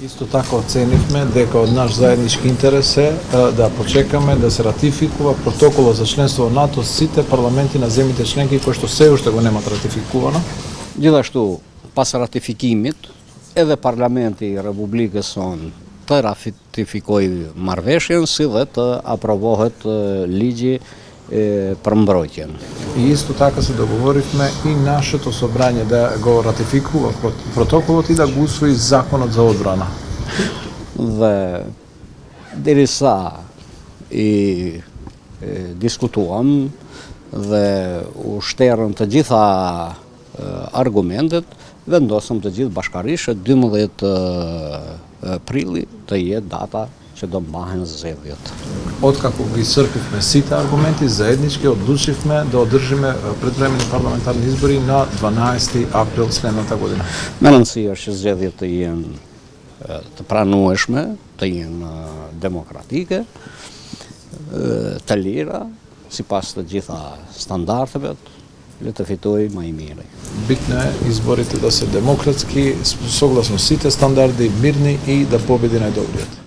Исто така оценивме дека од наш заеднички интерес е да почекаме да се ратификува протоколот за членство во НАТО сите парламенти на земјите членки кои што се уште го немат ратификувано. Gjithashtu, pas ratifikimit, edhe Parlamenti i Republikës sonë të ratifikojë marrëveshjen si dhe të aprovohet ligji për mbrojtjen. И исто така се договоривме и нашето собрање да го ратификува протоколот и да го усвои законот за одбрана. Dhe derisa i diskutuam dhe u shterën të gjitha argumentet, vendosëm të gjithë bashkarisht 12 prilli të jetë data që do mbahen zgjedhjet. Откако ги исцрпивме сите аргументи, заеднички одлучивме да одржиме предвремени парламентарни избори на 12 април следната година. Me rëndësi është që zgjedhjet të jenë të pranueshme, të jenë demokratike, të lira, sipas të gjitha standardeve, le të fitojë më i miri. Битно е изборите да се демократски, согласно сите стандарди, мирни и да победи најдобриот.